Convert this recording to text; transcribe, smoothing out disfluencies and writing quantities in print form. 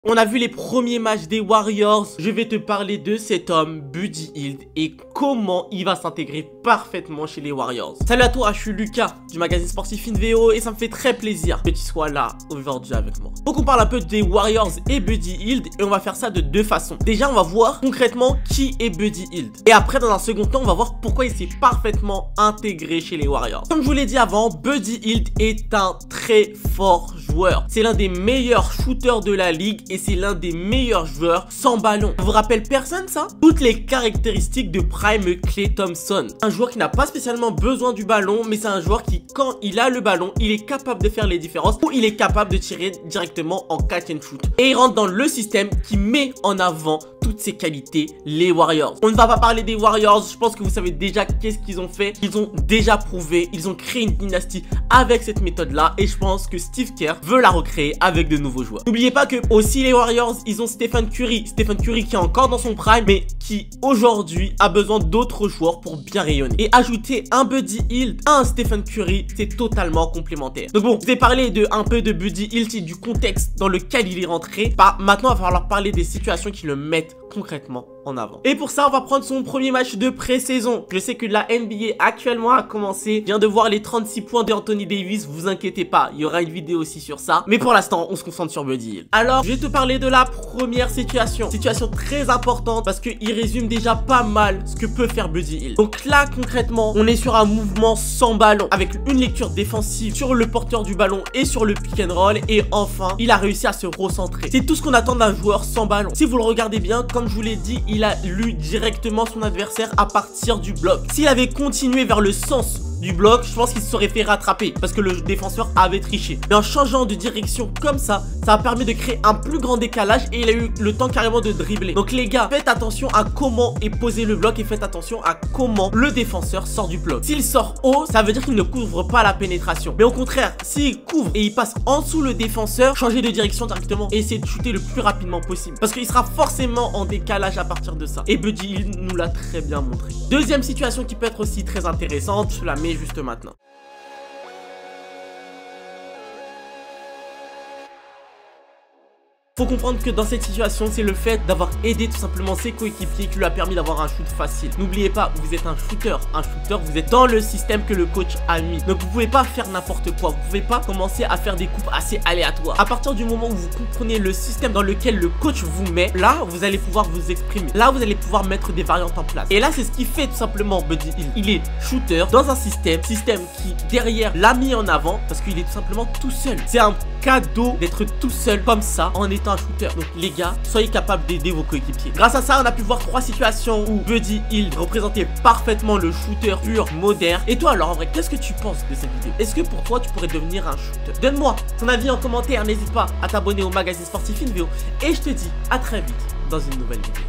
On a vu les premiers matchs des Warriors. Je vais te parler de cet homme, Buddy Hield, et comment il va s'intégrer parfaitement chez les Warriors. Salut à toi, je suis Lucas du magazine sportif InVO et ça me fait très plaisir que tu sois là aujourd'hui avec moi. Donc on parle un peu des Warriors et Buddy Hield et on va faire ça de deux façons. Déjà, on va voir concrètement qui est Buddy Hield. Et après, dans un second temps, on va voir pourquoi il s'est parfaitement intégré chez les Warriors. Comme je vous l'ai dit avant, Buddy Hield est un très fort joueur. C'est l'un des meilleurs shooters de la ligue et c'est l'un des meilleurs joueurs sans ballon. Ça vous rappelle personne ça? Toutes les caractéristiques de Prime Klay Thompson. Un joueur qui n'a pas spécialement besoin du ballon, mais c'est un joueur qui, quand il a le ballon, il est capable de faire les différences ou il est capable de tirer directement en catch and shoot. Et il rentre dans le système qui met en avant toutes ses qualités, les Warriors. On ne va pas parler des Warriors, je pense que vous savez déjà qu'est-ce qu'ils ont fait. Ils ont déjà prouvé, ils ont créé une dynastie avec cette méthode-là et je pense que Steve Kerr veut la recréer avec de nouveaux joueurs. N'oubliez pas que aussi les Warriors, ils ont Stephen Curry. Stephen Curry qui est encore dans son prime, mais qui aujourd'hui a besoin d'autres joueurs pour bien rayonner. Et ajouter un Buddy Hield à un Stephen Curry, c'est totalement complémentaire. Donc bon, je vais parler un peu de Buddy Hield et du contexte dans lequel il est rentré. Maintenant, il va falloir parler des situations qui le mettent concrètement en avant. Et pour ça, on va prendre son premier match de pré-saison. Je sais que la NBA actuellement a commencé. Je viens de voir les 36 points d'Anthony Davis. Vous inquiétez pas, il y aura une vidéo aussi sur ça. Mais pour l'instant, on se concentre sur Buddy Hield. Alors, je vais te parler de la première situation. Situation très importante parce qu'il résume déjà pas mal ce que peut faire Buddy Hield. Donc là, concrètement, on est sur un mouvement sans ballon avec une lecture défensive sur le porteur du ballon et sur le pick and roll. Et enfin, il a réussi à se recentrer. C'est tout ce qu'on attend d'un joueur sans ballon. Si vous le regardez bien, comme je vous l'ai dit, il a lu directement son adversaire à partir du bloc. S'il avait continué vers le sens du bloc, je pense qu'il se serait fait rattraper parce que le défenseur avait triché. Mais en changeant de direction comme ça a permis de créer un plus grand décalage et il a eu le temps carrément de dribbler. Donc les gars, faites attention à comment est posé le bloc et faites attention à comment le défenseur sort du bloc. S'il sort haut, ça veut dire qu'il ne couvre pas la pénétration. Mais au contraire, s'il couvre et il passe en dessous le défenseur, changez de direction directement et essayez de shooter le plus rapidement possible. Parce qu'il sera forcément en décalage à partir de ça. Et Buddy Hield nous l'a très bien montré. Deuxième situation qui peut être aussi très intéressante, je la mets juste maintenant. Faut comprendre que dans cette situation, c'est le fait d'avoir aidé tout simplement ses coéquipiers qui lui a permis d'avoir un shoot facile. N'oubliez pas, vous êtes un shooter. Un shooter, vous êtes dans le système que le coach a mis. Donc vous pouvez pas faire n'importe quoi. Vous pouvez pas commencer à faire des coupes assez aléatoires. À partir du moment où vous comprenez le système dans lequel le coach vous met, là, vous allez pouvoir vous exprimer. Là, vous allez pouvoir mettre des variantes en place. Et là, c'est ce qui fait tout simplement Buddy Hield. Il est shooter dans un système qui, derrière, l'a mis en avant parce qu'il est tout simplement tout seul. C'est un cadeau d'être tout seul comme ça en étant un shooter. Donc les gars, soyez capables d'aider vos coéquipiers. Grâce à ça, on a pu voir 3 situations où Buddy Hield représentait parfaitement le shooter pur, moderne. Et toi alors, en vrai, qu'est-ce que tu penses de cette vidéo? Est-ce que pour toi, tu pourrais devenir un shooter? Donne-moi ton avis en commentaire. N'hésite pas à t'abonner au magazine sportif InVO. Et je te dis à très vite dans une nouvelle vidéo.